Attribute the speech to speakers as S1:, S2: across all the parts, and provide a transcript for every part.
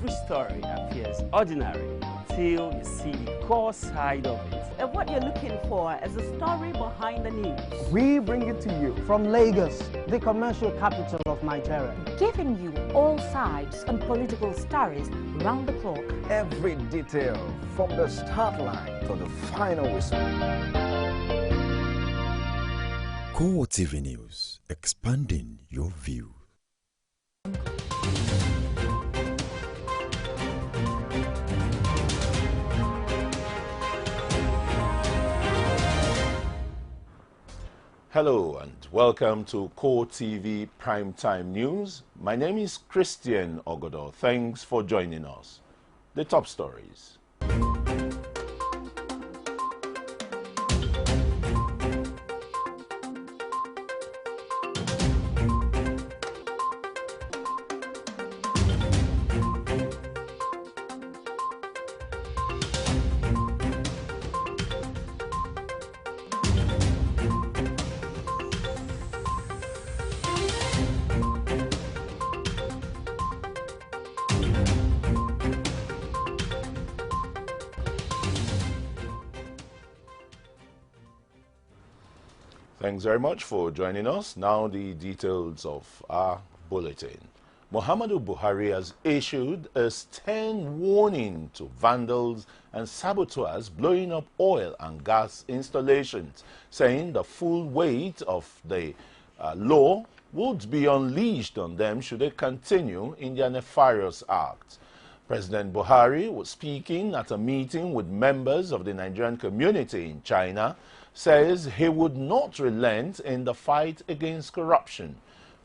S1: Every story appears ordinary until you see the core side of it.
S2: And what you're looking for is the story behind the news.
S3: We bring it to you from Lagos, the commercial capital of Nigeria.
S4: Giving you all sides and political stories round the clock.
S5: Every detail from the start line to the final whistle.
S6: CoreTV News, expanding your view.
S7: Hello and welcome to CoreTV Primetime News. My name is Christian Ogodo. Thanks for joining us. The top stories. Thanks very much for joining us. Now the details of our bulletin. Muhammadu Buhari has issued a stern warning to vandals and saboteurs blowing up oil and gas installations, saying the full weight of the law would be unleashed on them should they continue in their nefarious acts. President Buhari was speaking at a meeting with members of the Nigerian community in China, says he would not relent in the fight against corruption.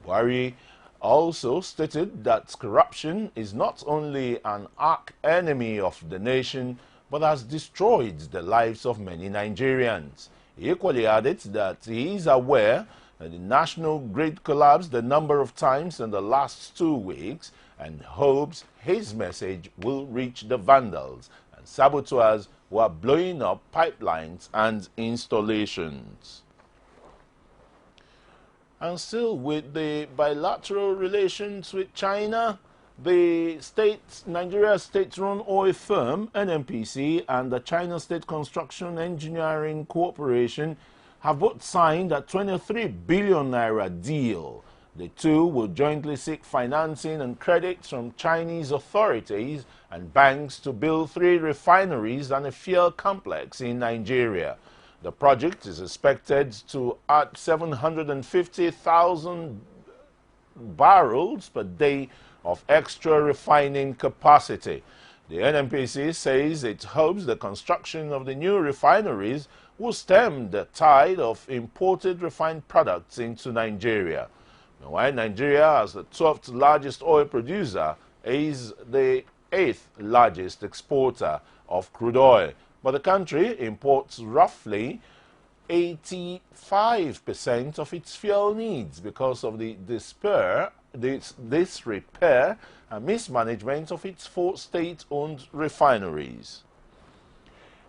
S7: Buhari also stated that corruption is not only an arch enemy of the nation, but has destroyed the lives of many Nigerians. He equally added that he is aware that the national grid collapsed a number of times in the last 2 weeks and hopes his message will reach the vandals and saboteurs who are blowing up pipelines and installations. And still with the bilateral relations with China, the Nigeria state-run oil firm NNPC and the China State Construction Engineering Corporation have both signed a 23 billion naira deal. The two will jointly seek financing and credits from Chinese authorities and banks to build 3 refineries and a fuel complex in Nigeria. The project is expected to add 750,000 barrels per day of extra refining capacity. The NNPC says it hopes the construction of the new refineries will stem the tide of imported refined products into Nigeria. While Nigeria, as the 12th largest oil producer, is the 8th largest exporter of crude oil. But the country imports roughly 85% of its fuel needs because of the disrepair and mismanagement of its 4 state-owned refineries.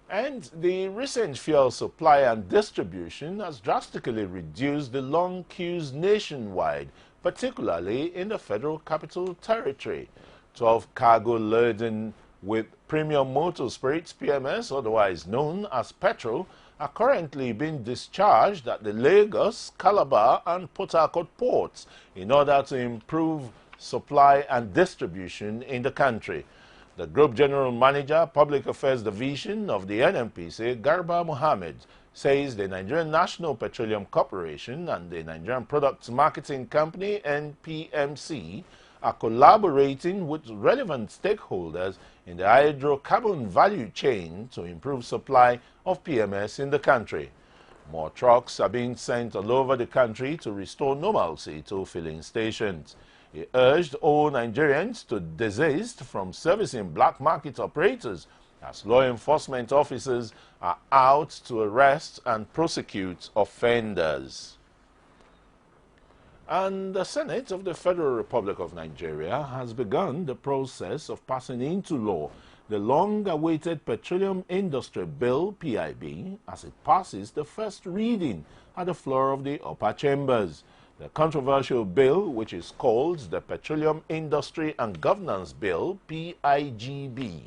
S7: And the recent fuel supply and distribution has drastically reduced the long queues nationwide, particularly in the Federal Capital Territory. 12 cargo laden with premium motor spirits, PMS, otherwise known as petrol, are currently being discharged at the Lagos, Calabar and Port Harcourt ports in order to improve supply and distribution in the country. The Group General Manager, Public Affairs Division of the NNPC, Garba Mohammed, says the Nigerian National Petroleum Corporation and the Nigerian Products Marketing Company, NPMC, are collaborating with relevant stakeholders in the hydrocarbon value chain to improve supply of PMS in the country. More trucks are being sent all over the country to restore normalcy to filling stations. He urged all Nigerians to desist from servicing black market operators as law enforcement officers are out to arrest and prosecute offenders. And the Senate of the Federal Republic of Nigeria has begun the process of passing into law the long-awaited Petroleum Industry Bill, PIB, as it passes the first reading at the floor of the upper chambers. The controversial bill, which is called the Petroleum Industry and Governance Bill, PIGB,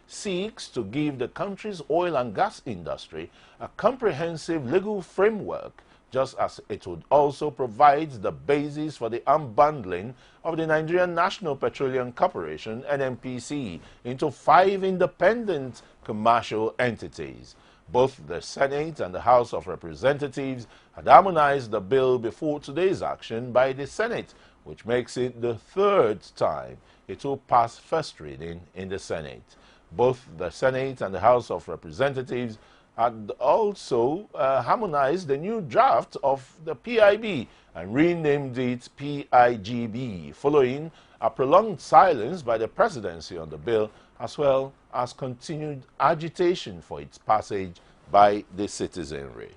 S7: seeks to give the country's oil and gas industry a comprehensive legal framework, just as it would also provide the basis for the unbundling of the Nigerian National Petroleum Corporation, NNPC, into 5 independent commercial entities. Both the Senate and the House of Representatives had harmonized the bill before today's action by the Senate, which makes it the 3rd time it will pass first reading in the Senate. Both the Senate and the House of Representatives had also harmonized the new draft of the PIB and renamed it PIGB, following a prolonged silence by the presidency on the bill, as well as continued agitation for its passage by the citizenry.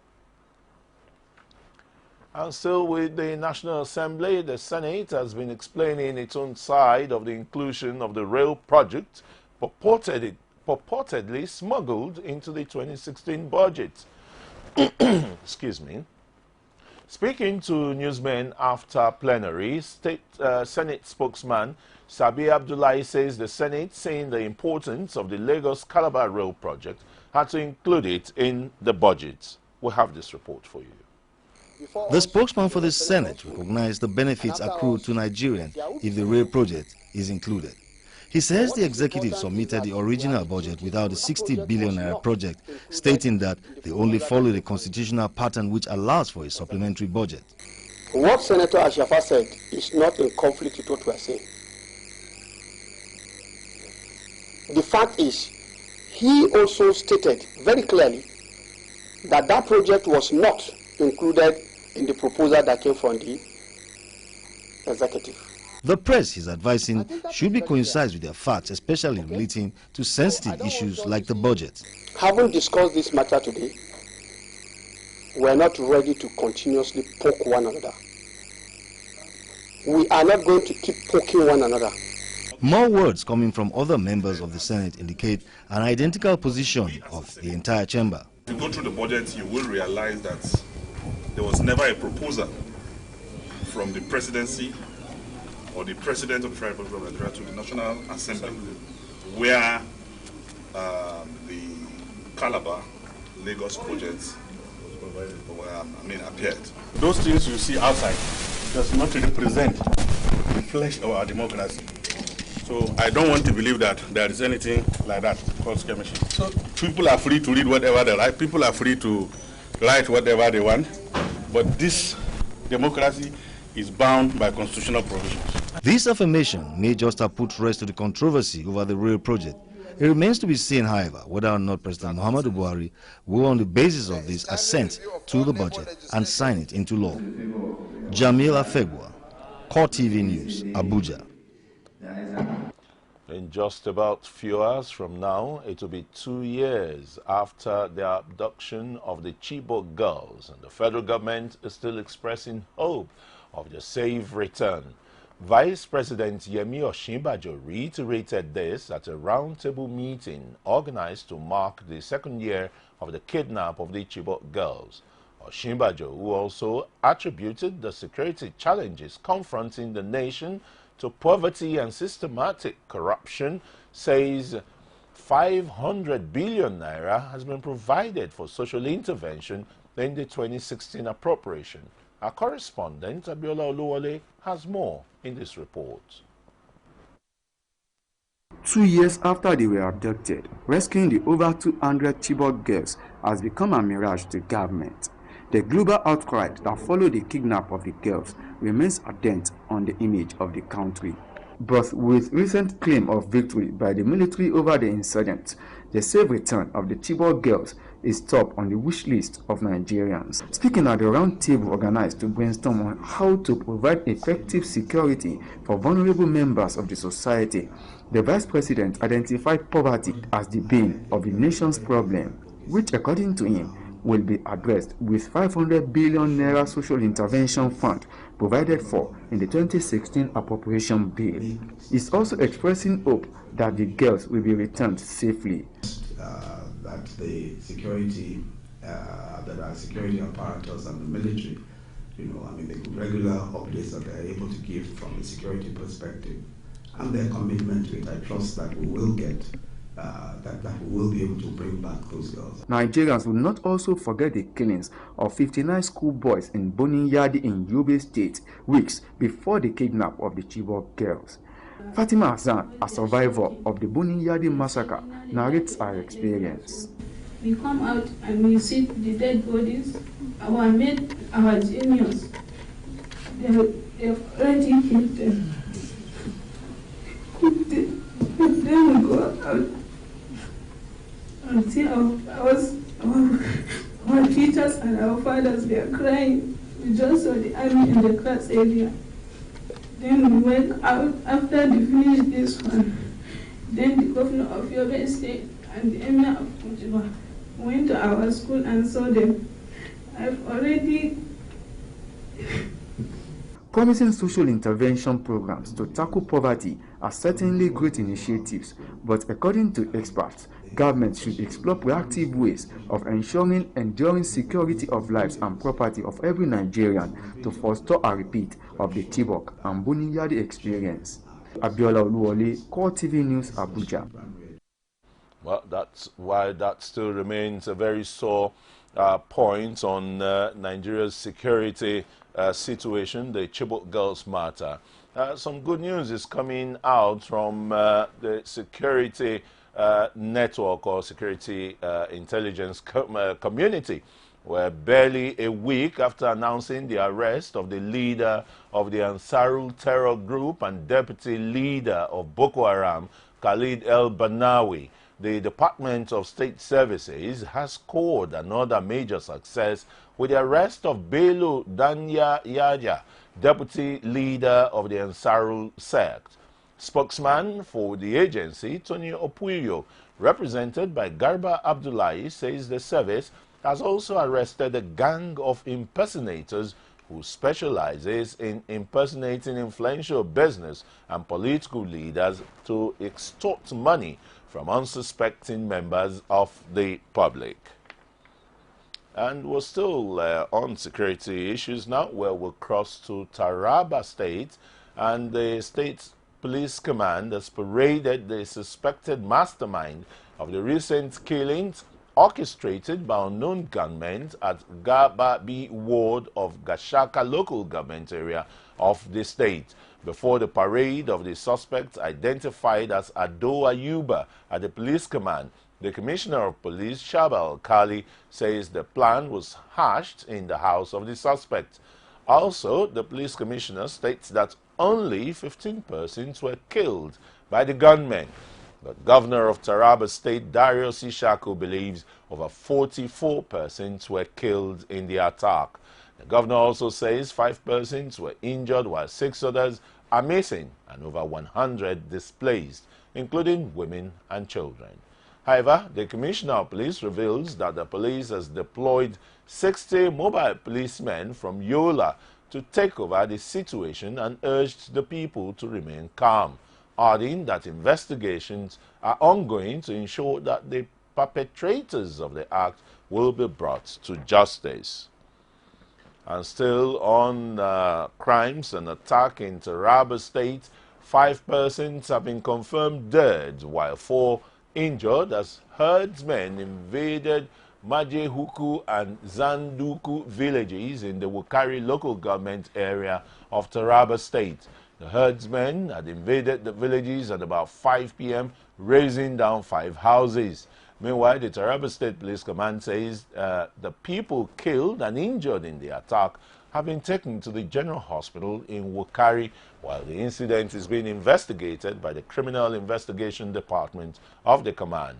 S7: And still with the National Assembly, the Senate has been explaining its own side of the inclusion of the rail project purportedly smuggled into the 2016 budget. Excuse me. Speaking to newsmen after plenary, Senate spokesman Sabi Abdullahi says the Senate, seeing the importance of the Lagos-Calabar Rail project, had to include it in the budget. We'll have this report for you.
S8: The spokesman for the Senate recognized the benefits accrued to Nigerians if the rail project is included. He says the executive submitted the original budget without the 60 billion naira project, stating that they only follow the constitutional pattern which allows for a supplementary budget.
S9: What Senator Ashafa said is not in conflict with what we are saying. The fact is, he also stated very clearly that that project was not included in the proposal that came from the executive.
S8: The press he's advising should be coincide with their facts, especially relating to sensitive issues like the budget.
S9: Having discussed this matter today, we are not ready to continuously poke one another. We are not going to keep poking one another.
S8: More words coming from other members of the Senate indicate an identical position of the entire chamber.
S10: If you go through the budget, you will realize that there was never a proposal from the presidency or the President of the Federal Republic of Nigeria to the National Assembly where the Calabar Lagos projects appeared.
S11: Those things you see outside does not represent the flesh of our democracy. So I don't want to believe that there is anything like that called skirmishing. So people are free to read whatever they like, people are free to write whatever they want, but this democracy is bound by constitutional provisions.
S8: This affirmation may just have put rest to the controversy over the rail project. It remains to be seen, however, whether or not President Muhammadu Buhari will, on the basis of this, assent to the budget and sign it into law. Jamil Afegwa, CoreTV News, Abuja.
S7: In just about few hours from now, it will be 2 years after the abduction of the Chibok girls, and the federal government is still expressing hope of their safe return. Vice President Yemi Osinbajo reiterated this at a roundtable meeting organized to mark the 2nd year of the kidnap of the Chibok girls. Osinbajo, who also attributed the security challenges confronting the nation to poverty and systematic corruption, says 500 billion naira has been provided for social intervention in the 2016 appropriation. Our correspondent, Abiola Oluwole, has more in this report.
S12: 2 years after they were abducted, rescuing the over 200 Chibok girls has become a mirage to government. The global outcry that followed the kidnap of the girls remains a dent on the image of the country. But with recent claim of victory by the military over the insurgents, the safe return of the Chibok girls is top on the wish list of Nigerians. Speaking at the round table organized to brainstorm on how to provide effective security for vulnerable members of the society, the Vice President identified poverty as the bane of the nation's problem, which according to him will be addressed with 500 billion naira social intervention fund provided for in the 2016 appropriation bill. He's also expressing hope that the girls will be returned safely.
S13: That the security, that our security apparatus and the military the regular updates that they're able to give from a security perspective, and their commitment to it, I trust that we will get, that we will be able to bring back those girls.
S12: Nigerians will not also forget the killings of 59 schoolboys in Boninyadi in Yobe State weeks before the kidnap of the Chibok girls. Fatima Hassan, a survivor of the Boninyadi massacre, narrates her experience.
S14: We come out and we see the dead bodies. Our men, our juniors, they've already killed them. Then we go out and see our teachers and our fathers, they are crying. We just saw the army in the class area. Then we went out after they finished this one. Then the governor of Yobe State and the emir of Kujiba went to our school and saw them. I've already...
S12: Promising social intervention programs to tackle poverty are certainly great initiatives, but according to experts, governments should explore proactive ways of ensuring enduring security of lives and property of every Nigerian to foster a repeat of the Chibok and Boninyadi experience. Abiola Oluwole, CoreTV News, Abuja.
S7: Well, that's why that still remains a very sore point on Nigeria's security situation, the Chibok girls matter. Some good news is coming out from the security network or security intelligence community, where barely a week after announcing the arrest of the leader of the Ansarul terror group and deputy leader of Boko Haram, Khalid El-Banawi, the Department of State Services has scored another major success with the arrest of Bello Danya Yaja, deputy leader of the Ansarul sect. Spokesman for the agency, Tony Opuyo, represented by Garba Abdullahi, says the service has also arrested a gang of impersonators who specializes in impersonating influential business and political leaders to extort money from unsuspecting members of the public. And we're still on security issues now, where we'll cross to Taraba State, and the state police command has paraded the suspected mastermind of the recent killings orchestrated by unknown gunmen at Gababi ward of Gashaka local government area of the state. Before the parade of the suspects identified as Ado Ayuba at the police command, the Commissioner of Police, Shabal Kali, says the plan was hatched in the house of the suspect. Also, the police commissioner states that only 15 persons were killed by the gunmen. The governor of Taraba State, Darius Ishaku, believes over 44 persons were killed in the attack. The governor also says 5 persons were injured while 6 others are missing and over 100 displaced, including women and children. However, the Commissioner of Police reveals that the police has deployed 60 mobile policemen from Yola to take over the situation and urged the people to remain calm, adding that investigations are ongoing to ensure that the perpetrators of the act will be brought to justice. And still on crimes and attack in Taraba State, 5 persons have been confirmed dead while 4 injured as herdsmen invaded Majehuku and Zanduku villages in the Wukari local government area of Taraba State. The herdsmen had invaded the villages at about 5 p.m., razing down 5 houses. Meanwhile, the Taraba State Police Command says the people killed and injured in the attack have been taken to the General Hospital in Wukari, while the incident is being investigated by the Criminal Investigation Department of the command.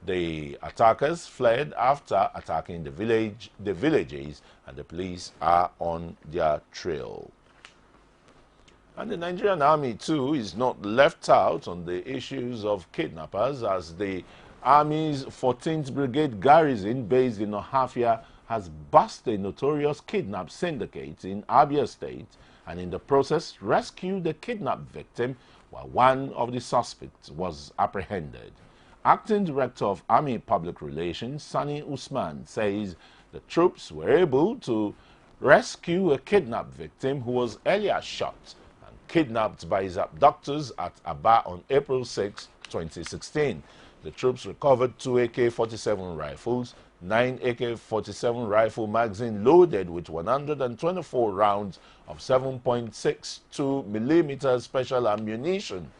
S7: The attackers fled after attacking the villages, and the police are on their trail. And the Nigerian Army, too, is not left out on the issues of kidnappers, as the Army's 14th Brigade garrison based in Ohafia has busted a notorious kidnap syndicate in Abia State and in the process rescued the kidnapped victim while one of the suspects was apprehended. Acting Director of Army Public Relations, Sani Usman, says the troops were able to rescue a kidnapped victim who was earlier shot and kidnapped by his abductors at Aba on April 6, 2016. The troops recovered 2 AK-47 rifles, 9 AK-47 rifle magazine loaded with 124 rounds of 7.62 millimeter special ammunition,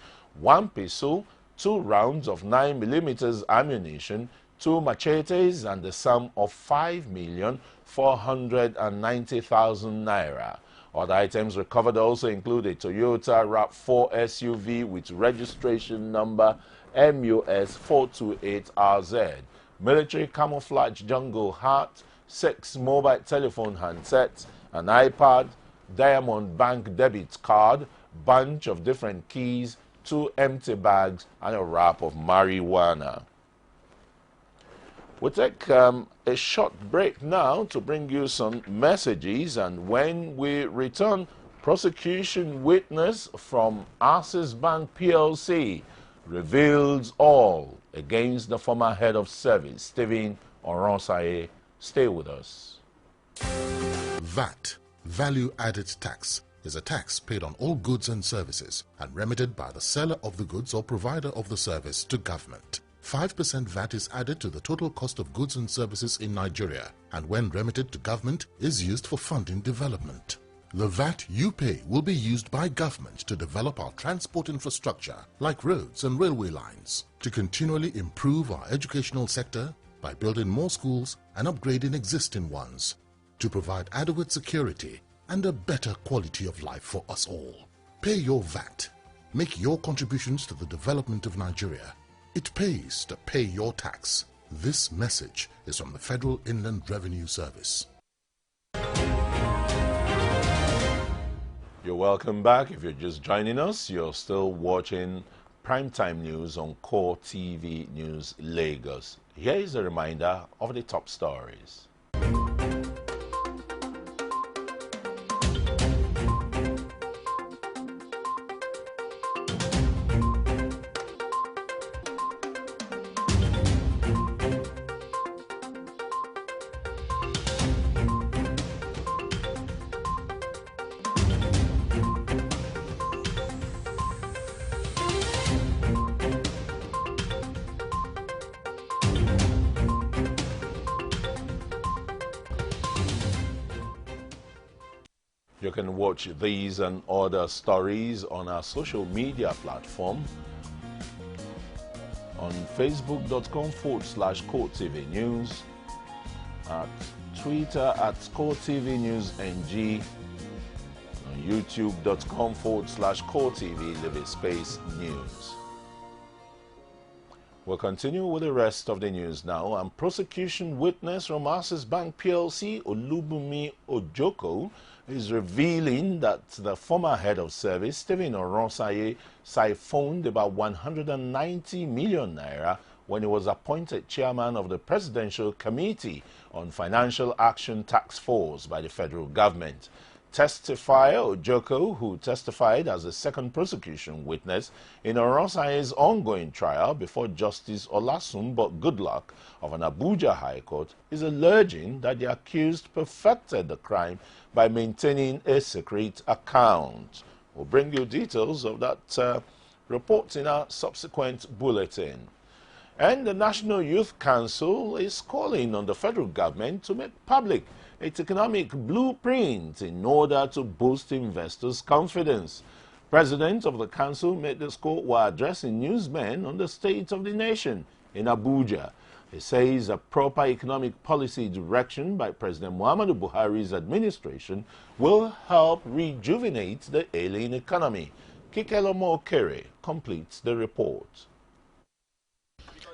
S7: 1 pistol, 2 rounds of 9 millimeters ammunition, 2 machetes, and the sum of 5,490,000 naira. Other items recovered also include a Toyota RAV4 SUV with registration number MUS 428RZ, military camouflage jungle hat, 6 mobile telephone handsets, an iPad, Diamond Bank debit card, bunch of different keys, 2 empty bags, and a wrap of marijuana. We'll take a short break now to bring you some messages, and when we return, prosecution witness from Access Bank PLC reveals all against the former head of service, Stephen Oronsaye. Stay with us.
S15: VAT, Value Added Tax, is a tax paid on all goods and services and remitted by the seller of the goods or provider of the service to government. 5% VAT is added to the total cost of goods and services in Nigeria, and when remitted to government, is used for funding development. The VAT you pay will be used by government to develop our transport infrastructure, like roads and railway lines, to continually improve our educational sector by building more schools and upgrading existing ones, to provide adequate security and a better quality of life for us all. Pay your VAT. Make your contributions to the development of Nigeria. It pays to pay your tax. This message is from the Federal Inland Revenue Service.
S7: You're welcome back. If you're just joining us, you're still watching Primetime News on CoreTV News Lagos. Here is a reminder of the top stories. You can watch these and other stories on our social media platform on facebook.com/CoreTV News, at Twitter @CoreTV News NG, on youtube.com/CoreTV News. We'll continue with the rest of the news now. And prosecution witness from Access Bank PLC, Olubunmi Ojoko, is revealing that the former head of service, Stephen Oronsaye, siphoned about 190 million naira when he was appointed chairman of the Presidential Committee on Financial Action Task Force by the federal government. Testifier Ojoko, who testified as a second prosecution witness in Oronsaye's ongoing trial before Justice Olasunbo Goodluck of an Abuja High Court, is alleging that the accused perfected the crime by maintaining a secret account. We'll bring you details of that report in our subsequent bulletin. And the National Youth Council is calling on the federal government to make public its economic blueprint in order to boost investors' confidence. President of the council made this call while addressing newsmen on the state of the nation in Abuja. He says a proper economic policy direction by President Muhammadu Buhari's administration will help rejuvenate the ailing economy. Kikelomo Okere completes the report.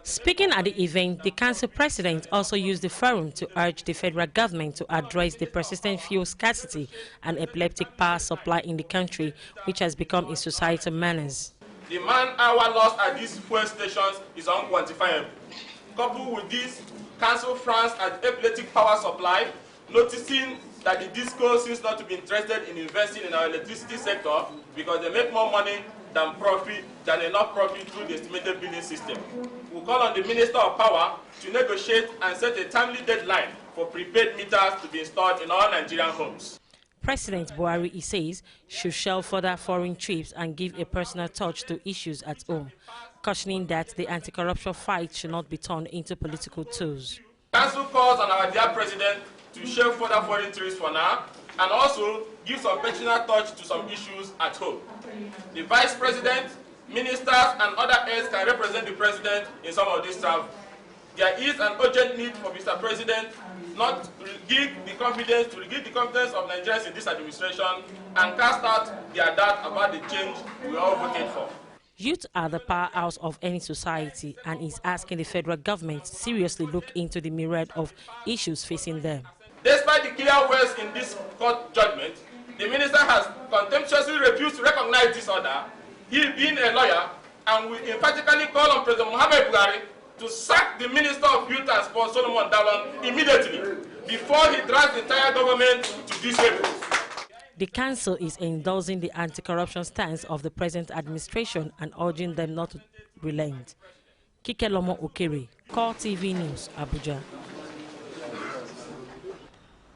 S16: Speaking at the event, the council president also used the forum to urge the federal government to address the persistent fuel scarcity and epileptic power supply in the country, which has become a societal menace.
S17: The man-hour loss at these fuel stations is unquantifiable. Coupled with this, council frowns at epileptic power supply, noticing that the DISCO seems not to be interested in investing in our electricity sector because they make more money than enough profit through the estimated billing system. We call on the Minister of Power to negotiate and set a timely deadline for prepaid meters to be installed in all Nigerian homes.
S16: President Buhari, he says, should shelve further foreign trips and give a personal touch to issues at home, cautioning that the anti-corruption fight should not be turned into political tools.
S17: Council calls on our dear President to shelve further foreign trips for now and also give some personal touch to some issues at home. The Vice President, ministers and other aides can represent the President in some of these travels. There is an urgent need for Mr. President not to regain the confidence of Nigerians in this administration and cast out their doubt about the change we all voted for.
S16: Youth are the powerhouse of any society and is asking the federal government to seriously look into the myriad of issues facing them.
S17: Despite the clear words in this court judgment, the minister has contemptuously refused to recognize this order, he being a lawyer, and we emphatically call on President Muhammad Buhari to sack the Minister of Youth and Sports, Solomon Dalon, immediately before he drags the entire government to disable.
S16: The council is endorsing the anti-corruption stance of the present administration and urging them not to relent. Kikelomo Okere, CoreTV News, Abuja.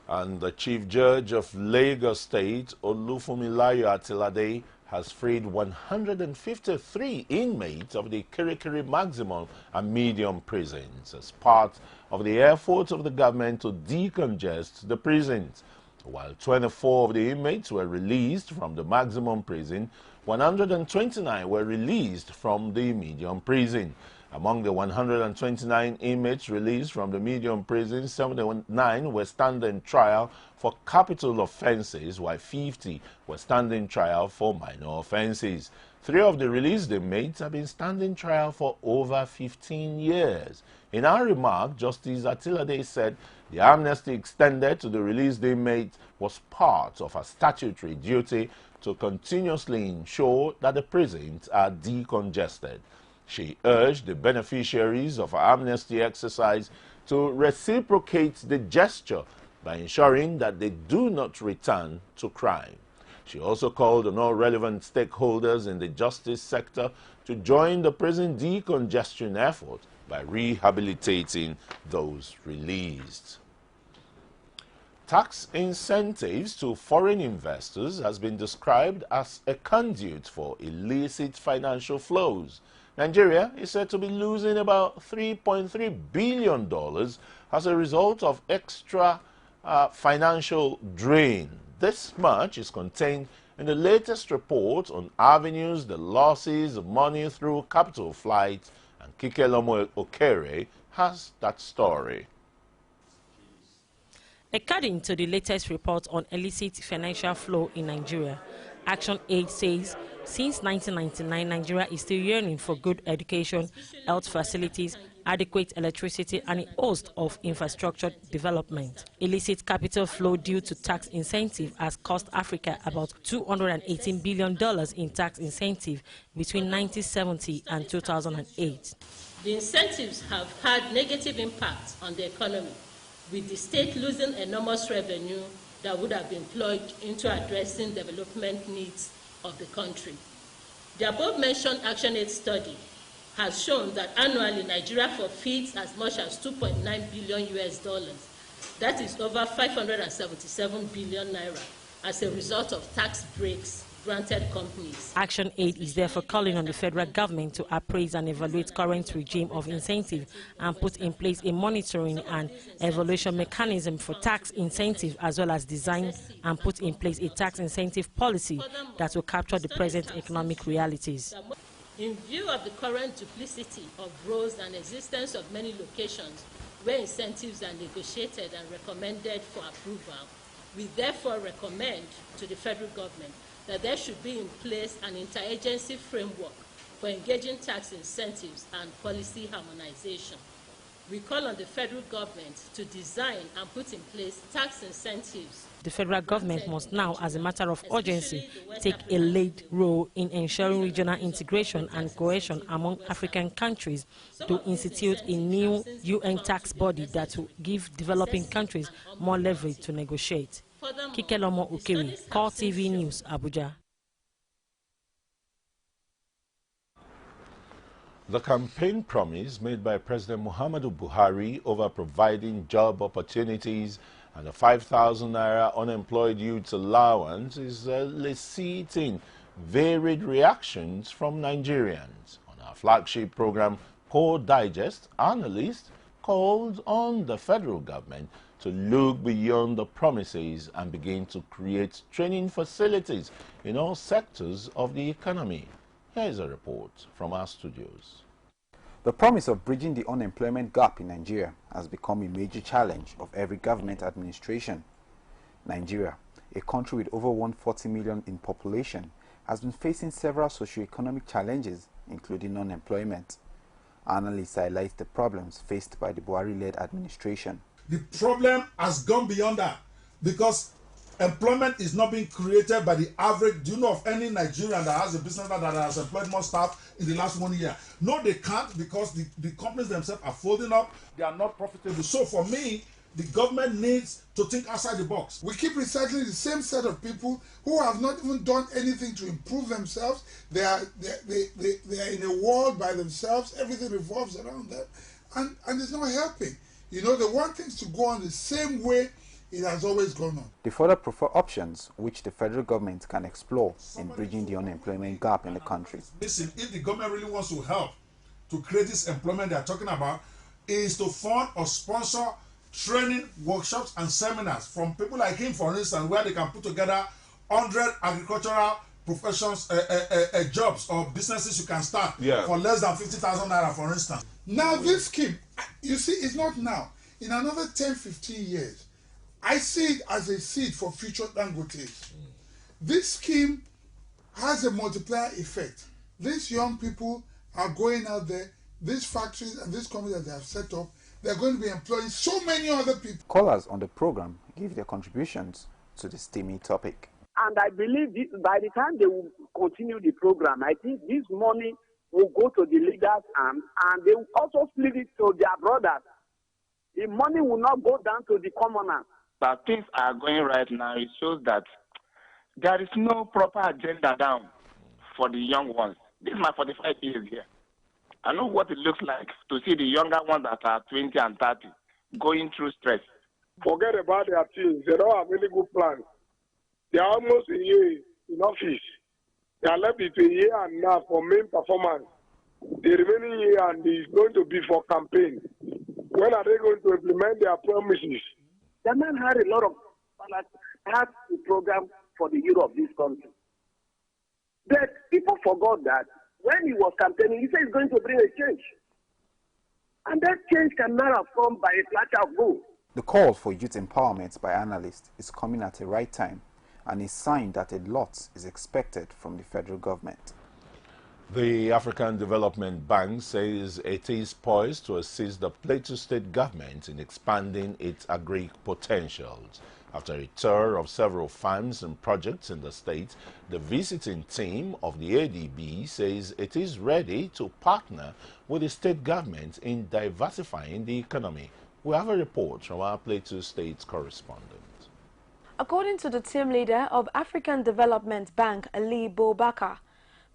S7: And the Chief Judge of Lagos State, Olufunmilayo Atilade, has freed 153 inmates of the Kirikiri maximum and medium prisons as part of the efforts of the government to decongest the prisons. While 24 of the inmates were released from the maximum prison, 129 were released from the medium prison. Among the 129 inmates released from the medium prison, 79 were standing trial for capital offenses, while 50 were standing trial for minor offenses. 3 of the released inmates have been standing trial for over 15 years. In our remark, Justice Atilade said the amnesty extended to the released inmates was part of a statutory duty to continuously ensure that the prisons are decongested. She urged the beneficiaries of our amnesty exercise to reciprocate the gesture by ensuring that they do not return to crime. She also called on all relevant stakeholders in the justice sector to join the prison decongestion effort by rehabilitating those released. Tax incentives to foreign investors has been described as a conduit for illicit financial flows. Nigeria is said to be losing about $3.3 billion as a result of extra financial drain. This much is contained in the latest report on avenues, the losses of money through capital flight, and Kikelomo Okere has that story.
S16: According to the latest report on illicit financial flow in Nigeria, Action Aid says since 1999, Nigeria is still yearning for good education, health facilities, adequate electricity, and a host of infrastructure development. Illicit capital flow due to tax incentive has cost Africa about $218 billion in tax incentive between 1970 and 2008.
S18: The incentives have had negative impact on the economy, with the state losing enormous revenue that would have been plugged into addressing development needs of the country. The above-mentioned ActionAid study has shown that annually Nigeria forfeits as much as $2.9 billion US. That is over 577 billion naira as a result of tax breaks granted companies.
S16: Action Aid is therefore calling on the federal government to appraise and evaluate current regime of incentive and put in place a monitoring and evaluation mechanism for tax incentive, as well as design and put in place a tax incentive policy that will capture the present economic realities.
S18: In view of the current duplicity of roles and existence of many locations where incentives are negotiated and recommended for approval, we therefore recommend to the federal government that there should be in place an interagency framework for engaging tax incentives and policy harmonization. We call on the federal government to design and put in place tax incentives.
S16: The federal government must now, as a matter of urgency, take a lead role in ensuring regional integration and cohesion among African countries to institute a new UN tax body that will give developing countries more leverage to negotiate. Kikelomo Okere, CoreTV News, Abuja.
S7: The campaign promise made by President Muhammadu Buhari over providing job opportunities and the 5,000 naira unemployed youth allowance is eliciting varied reactions from Nigerians. On our flagship program, Core Digest, analysts called on the federal government to look beyond the promises and begin to create training facilities in all sectors of the economy. Here is a report from our studios.
S19: The promise of bridging the unemployment gap in Nigeria has become a major challenge of every government administration. Nigeria, a country with over 140 million in population, has been facing several socio-economic challenges, including unemployment. Analysts highlight the problems faced by the Buhari-led administration.
S20: The problem has gone beyond that because employment is not being created by the average. Do you know of any Nigerian that has a business that has employed more staff in the last 1 year? No, they can't, because the companies themselves are folding up. They are not profitable. So for me, the government needs to think outside the box.
S21: We keep recycling the same set of people who have not even done anything to improve themselves. They are in a world by themselves. Everything revolves around them, and it's not helping. You know, they want things to go on the same way it has always gone on.
S19: They further prefer options which the federal government can explore in bridging the unemployment gap in the country.
S20: Listen, if the government really wants to help to create this employment they are talking about, is to fund or sponsor training workshops and seminars from people like him, for instance, where they can put together 100 agricultural professions, jobs or businesses you can start for less than 50,000 naira, for instance.
S21: Now this scheme, you see, it's not now. In another 10, 15 years, I see it as a seed for future Dangotes. This scheme has a multiplier effect. These young people are going out there, these factories and these companies that they have set up, they're going to be employing so many other people.
S19: Callers on the program give their contributions to the steamy topic.
S22: And I believe by the time they will continue the program, I think this money will go to the leaders and they will also split it to their brothers. The money will not go down to the commoners.
S23: But things are going right now. It shows that there is no proper agenda down for the young ones. This is my 45 years here. I know what it looks like to see the younger ones that are 20 and 30 going through stress.
S24: Forget about their teams. They don't have any good plans. They are almost a year in office. They are left with a year and a half for main performance. The remaining year and is going to be for campaign. When are they going to implement their promises?
S22: The man had a lot of program for the Europe of this country. But people forgot that when he was campaigning, he said he's going to bring a change. And that change can never have come by a flash of gold.
S19: The call for youth empowerment by analysts is coming at the right time and a sign that a lot is expected from the federal government.
S7: The African Development Bank says it is poised to assist the Plateau State government in expanding its agri potentials. After a tour of several farms and projects in the state, the visiting team of the ADB says it is ready to partner with the state government in diversifying the economy. We have a report from our Plateau State correspondent.
S25: According to the team leader of African Development Bank, Ali Boubacar,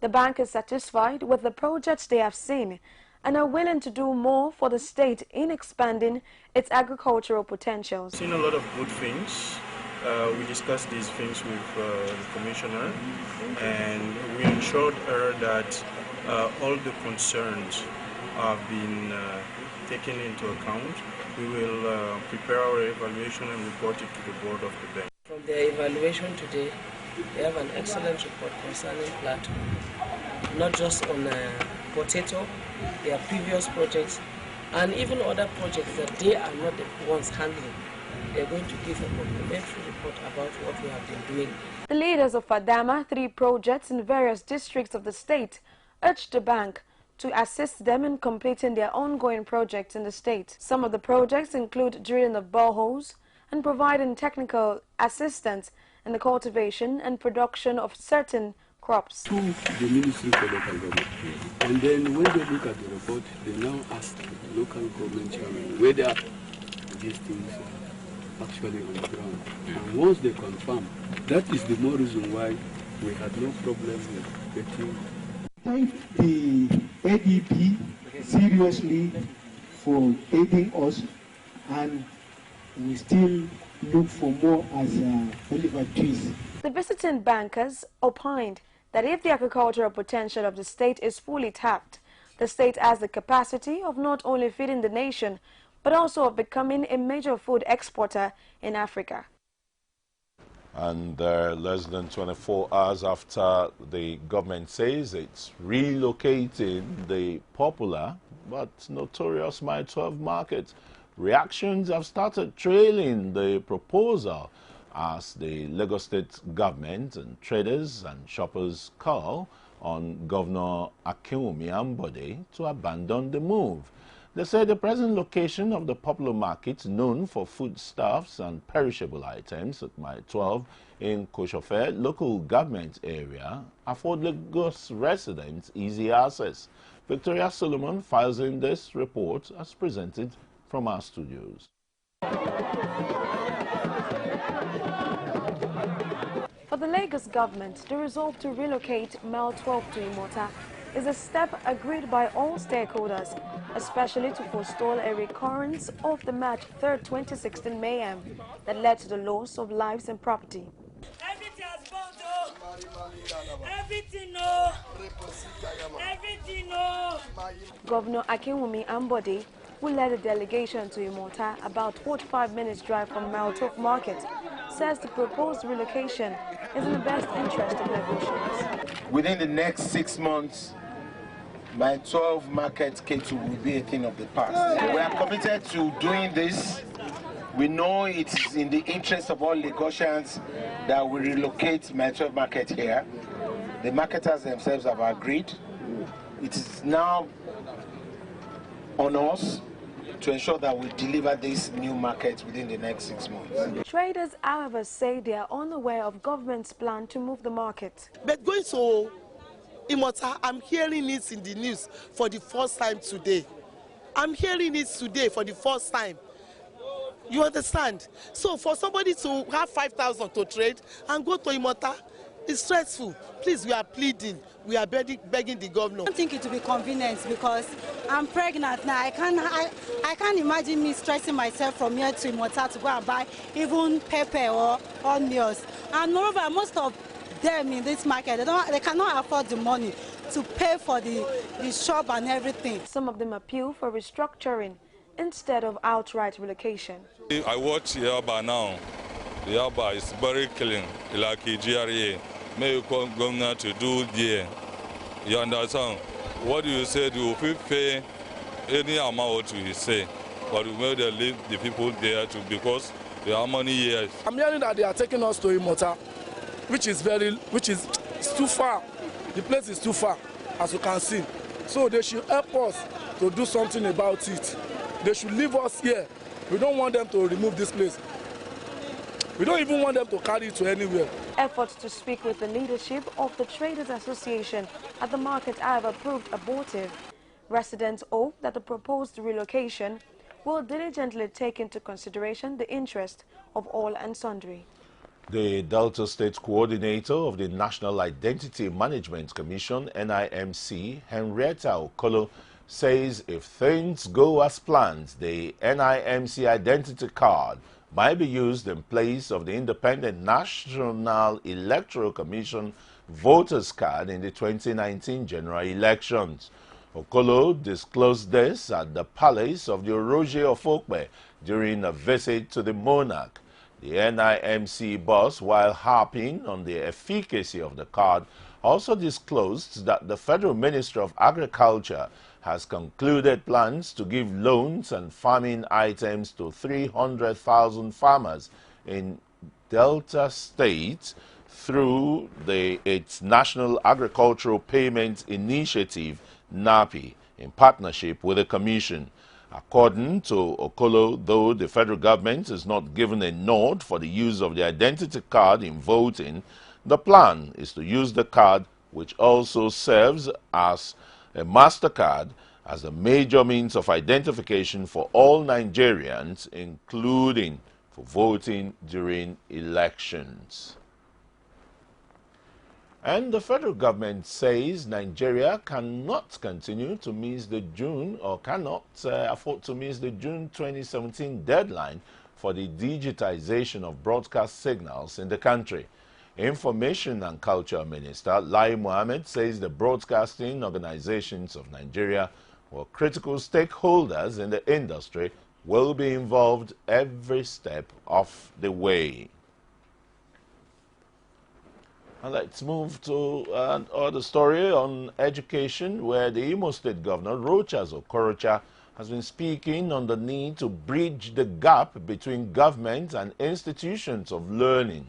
S25: the bank is satisfied with the projects they have seen and are willing to do more for the state in expanding its agricultural potentials.
S26: Seen a lot of good things. We discussed these things with the commissioner, and we ensured her that all the concerns have been taken into account. We will prepare our evaluation and report it to the board of the bank.
S27: From their evaluation today, they have an excellent report concerning Plateau, not just on potato, their previous projects, and even other projects that they are not the ones handling. They're going to give a complimentary report about what we have been doing.
S25: The leaders of Fadama, 3 projects in various districts of the state, urged the bank to assist them in completing their ongoing projects in the state. Some of the projects include drilling of boreholes and providing technical assistance in the cultivation and production of certain crops.
S28: To the Ministry for Local Government. And then when they look at the report, they now ask the local government chairman whether these things are actually on the ground. And once they confirm, that is the more reason why we had no problem with getting.
S29: Thank the ADB
S1: seriously for aiding us, and we still look for more as Oliver trees.
S25: The visiting bankers opined that if the agricultural potential of the state is fully tapped, the state has the capacity of not only feeding the nation, but also of becoming a major food exporter in Africa.
S7: And less than 24 hours after the government says it's relocating the popular but notorious Mile 12 market, reactions have started trailing the proposal as the Lagos State government and traders and shoppers call on Governor Akinwumi Ambode to abandon the move. They say the present location of the popular market, known for foodstuffs and perishable items at Mile 12 in Koshofe local government area, afford Lagos residents easy access. Victoria Solomon files in this report as presented from our studios.
S25: For the Lagos government, the resolve to relocate Mile 12 to Imota is a step agreed by all stakeholders, especially to forestall a recurrence of the March 3, 2016 mayhem that led to the loss of lives and property.
S2: Everything has gone to everything, no. Everything, no.
S25: Governor Akinwumi Ambode, who led a delegation to Imota, about 45 minutes drive from Mile 12 Market, says the proposed relocation is in the best interest of Lagosians.
S3: Within the next 6 months, Mile 12 Market K2 will be a thing of the past. We are committed to doing this. We know it's in the interest of all Lagosians that we relocate Mile 12 Market here. The marketers themselves have agreed. It is now on us to ensure that we deliver this new market within the next 6 months.
S25: Traders, however, say they are unaware of government's plan to move the market.
S4: But going to Imota, I'm hearing it in the news for the first time today. I'm hearing it today for the first time. You understand? So for somebody to have 5,000 to trade and go to Imota, it's stressful. Please, we are pleading. We are begging the governor.
S5: I don't think it will be convenient because I'm pregnant now. I can't imagine me stressing myself from here to Imota to go and buy even pepper or onions. And moreover, most of them in this market, they cannot afford the money to pay for the shop and everything.
S25: Some of them appeal for restructuring instead of outright relocation.
S6: I watch Yaba now. Yaba is very clean, like a GRA. May you come governor to do there. You understand? What do you say? Do you pay any amount you say? But we may leave the people there too because they have money here.
S9: I'm hearing that they are taking us to Imota, which is it's too far. The place is too far, as you can see. So they should help us to do something about it. They should leave us here. We don't want them to remove this place. We don't even want them to carry it to anywhere.
S25: Efforts to speak with the leadership of the Traders Association at the market have proved abortive. Residents hope that the proposed relocation will diligently take into consideration the interest of all and sundry.
S7: The Delta State Coordinator of the National Identity Management Commission, NIMC, Henrietta Okolo, says if things go as planned, the NIMC identity card might be used in place of the Independent National Electoral Commission voters card in the 2019 general elections. Okolo disclosed this at the Palace of the Oroje of Okpe during a visit to the monarch. The NIMC boss, while harping on the efficacy of the card, also disclosed that the Federal Ministry of Agriculture has concluded plans to give loans and farming items to 300,000 farmers in Delta State through its National Agricultural Payment Initiative, NAPI, in partnership with the Commission. According to Okolo, though the federal government is not given a nod for the use of the identity card in voting, the plan is to use the card, which also serves as a MasterCard, as a major means of identification for all Nigerians, including for voting during elections. And the federal government says Nigeria cannot continue to miss the June, or cannot afford to miss the June 2017 deadline for the digitization of broadcast signals in the country. Information and Culture Minister Lai Mohammed says the broadcasting organizations of Nigeria, or critical stakeholders in the industry, will be involved every step of the way. And let's move to another story on education, where the Imo State Governor, Rochas Okorocha, has been speaking on the need to bridge the gap between government and institutions of learning.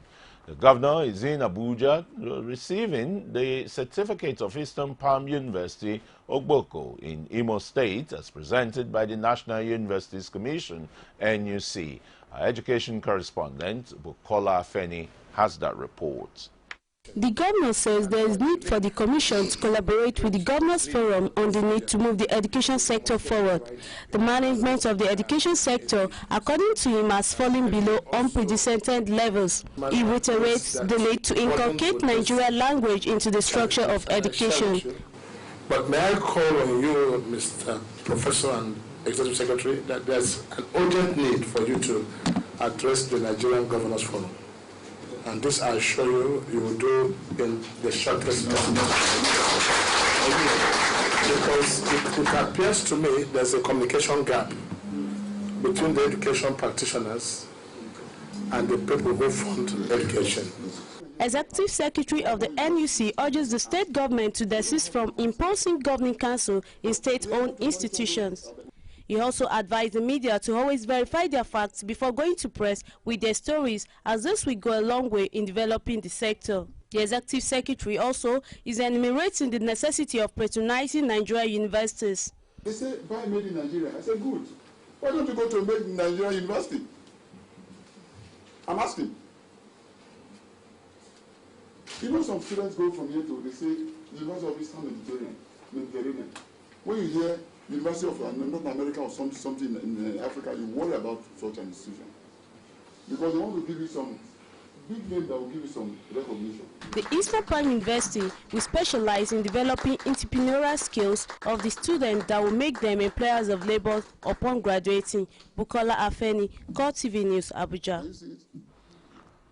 S7: The governor is in Abuja receiving the Certificate of Eastern Palm University, Ogboko, in Imo State, as presented by the National Universities Commission, NUC. Our education correspondent, Bukola Afeni, has that report.
S8: The governor says there is need for the commission to collaborate with the Governors Forum on the need to move the education sector forward. The management of the education sector, according to him, has fallen below unprecedented levels. He reiterates the need to inculcate Nigerian language into the structure of education.
S10: But may I call on you, Mr. Professor and Executive Secretary, that there's an urgent need for you to address the Nigerian Governors Forum. And this, I assure you, you will do in the shortest time. Because it appears to me there's a communication gap between the education practitioners and the people who fund education.
S8: Executive Secretary of the NUC urges the state government to desist from imposing governing council in state-owned institutions. He also advised the media to always verify their facts before going to press with their stories, as this will go a long way in developing the sector. The Executive Secretary also is enumerating the necessity of patronizing Nigerian universities.
S21: They say, buy made in Nigeria. I said, good. Why don't you go to a made in Nigeria university? I'm asking. You know, some students go from here to, they say, University of Eastern Mediterranean. When you hear University of North America or something in Africa, you worry about such an institution. Because they want to give you some big name that will give you some recognition.
S8: The Eastern Palm University will specialize in developing entrepreneurial skills of the students that will make them employers of labor upon graduating. Bukola Afeni, CoreTV News, Abuja.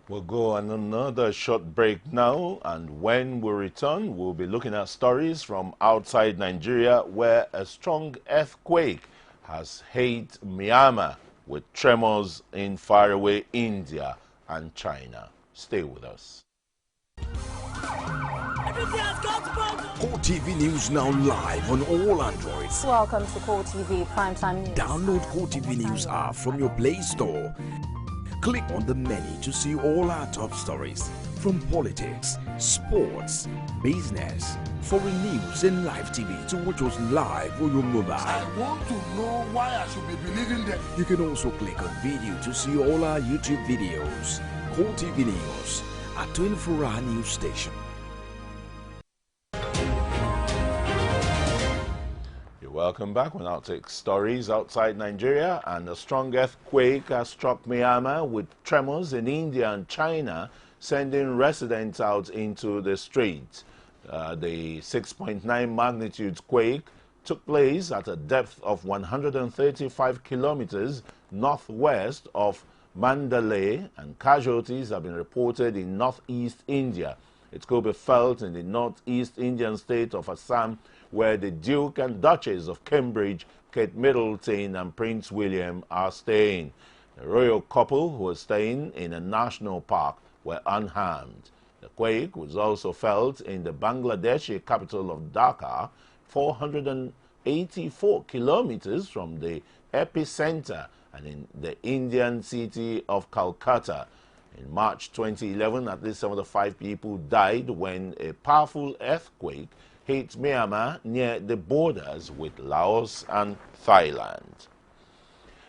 S7: We'll go on another short break now, and when we return, we'll be looking at stories from outside Nigeria, where a strong earthquake has hit Myanmar, with tremors in faraway India and China. Stay with us.
S11: CoreTV News now live on all Androids.
S12: Welcome to CoreTV Primetime News.
S11: Download CoreTV News app from your Play Store. Click on the menu to see all our top stories, from politics, sports, business, foreign news and live TV to watch us live on your mobile.
S21: I want to know why I should be believing them.
S11: You can also click on video to see all our YouTube videos. CoreTV News, a 24-hour news station.
S7: Welcome back. We'll now take stories outside Nigeria, and a strong earthquake has struck Myanmar with tremors in India and China, sending residents out into the streets. The 6.9 magnitude quake took place at a depth of 135 kilometers northwest of Mandalay, and casualties have been reported in northeast India. It could be felt in the northeast Indian state of Assam, where the Duke and Duchess of Cambridge, Kate Middleton and Prince William, are staying. The royal couple who were staying in a national park were unharmed. The quake was also felt in the Bangladeshi capital of Dhaka, 484 kilometers from the epicenter, and in the Indian city of Calcutta. In March 2011, at least 75 people died when a powerful earthquake hit Myanmar near the borders with Laos and Thailand.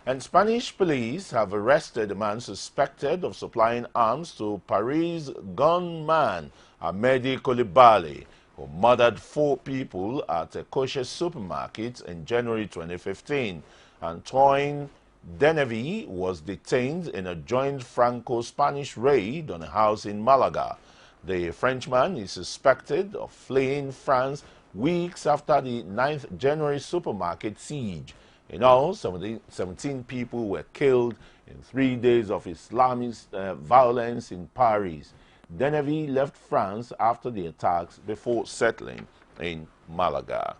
S7: And Spanish police have arrested a man suspected of supplying arms to Paris gunman Amedi Coulibaly, who murdered 4 people at a kosher supermarket in January 2015. Antoine Denevy was detained in a joint Franco-Spanish raid on a house in Malaga. The Frenchman is suspected of fleeing France weeks after the 9th January supermarket siege. In all, 17 people were killed in 3 days of Islamist violence in Paris. Deneville left France after the attacks before settling in Malaga.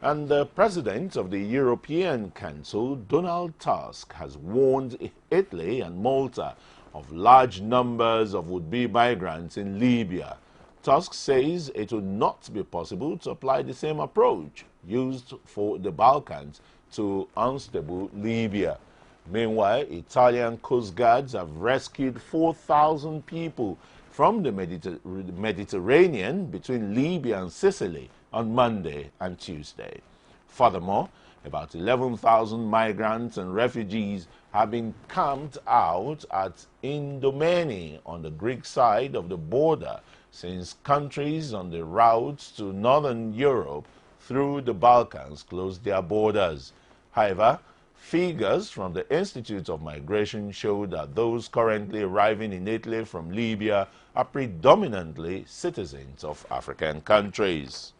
S7: And the president of the European Council, Donald Tusk, has warned Italy and Malta of large numbers of would-be migrants in Libya. Tusk says it will not be possible to apply the same approach used for the Balkans to unstable Libya. Meanwhile, Italian coast guards have rescued 4,000 people from the Mediterranean between Libya and Sicily on Monday and Tuesday. Furthermore, about 11,000 migrants and refugees have been camped out at Indomeni on the Greek side of the border since countries on the route to northern Europe through the Balkans closed their borders. However, figures from the Institute of Migration show that those currently arriving in Italy from Libya are predominantly citizens of African countries.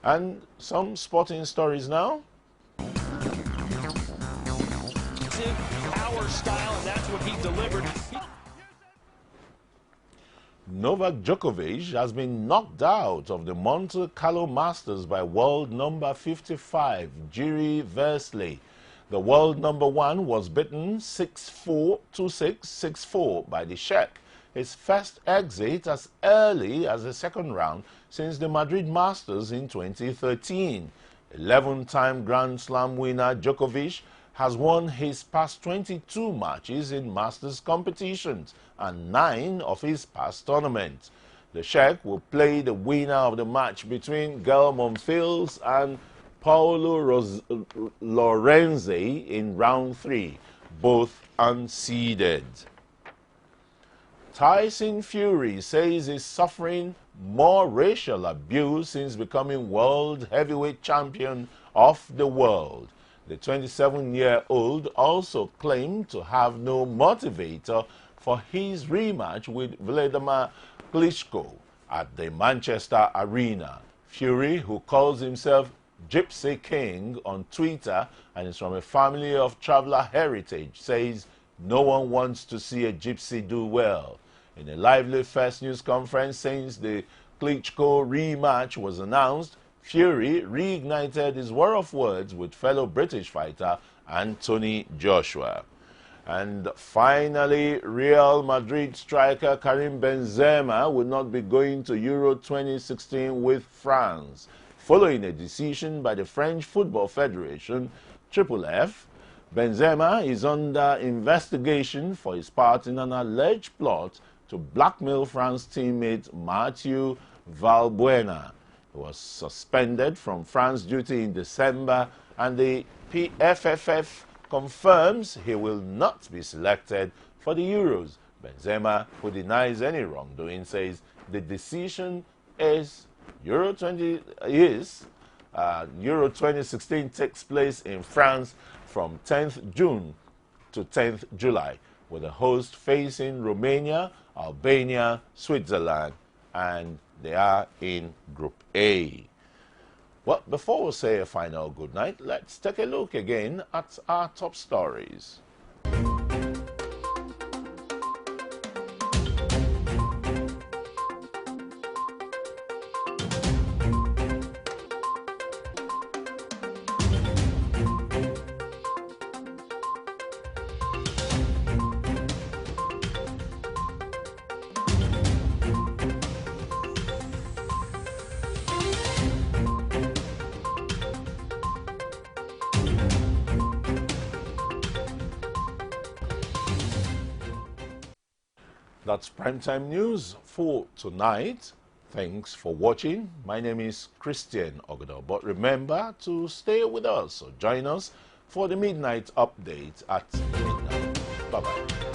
S7: And some sporting stories now.
S13: Our style, and that's what he delivered.
S7: Novak Djokovic has been knocked out of the Monte Carlo Masters by world number 55, Jiri Versely. The world number 1 was beaten 6-4, 2-6, 6-4 by the Czech. His first exit as early as the second round since the Madrid Masters in 2013. 11-time Grand Slam winner Djokovic has won his past 22 matches in Masters competitions and 9 of his past tournaments. The Czech will play the winner of the match between Gael Monfils and Paolo Lorenzi in round 3, both unseeded. Tyson Fury says he's suffering more racial abuse since becoming world heavyweight champion of the world. The 27-year-old also claimed to have no motivator for his rematch with Vladimir Klitschko at the Manchester Arena. Fury, who calls himself Gypsy King on Twitter and is from a family of traveler heritage, says no one wants to see a gypsy do well. In a lively first news conference since the Klitschko rematch was announced, Fury reignited his war of words with fellow British fighter Anthony Joshua. And finally, Real Madrid striker Karim Benzema will not be going to Euro 2016 with France, following a decision by the French Football Federation, FFF. Benzema is under investigation for his part in an alleged plot to blackmail France teammate Mathieu Valbuena. He was suspended from France duty in December, and the FFF confirms he will not be selected for the Euros. Benzema, who denies any wrongdoing, says the decision is Euro 2016 takes place in France from 10th June to 10th July, with the host facing Romania, Albania, Switzerland, and they are in Group A. Well, before we say a final good night, let's take a look again at our top stories. That's Primetime News for tonight. Thanks for watching. My name is Christian Ogodo. But remember to stay with us or join us for the midnight update at midnight. Bye-bye.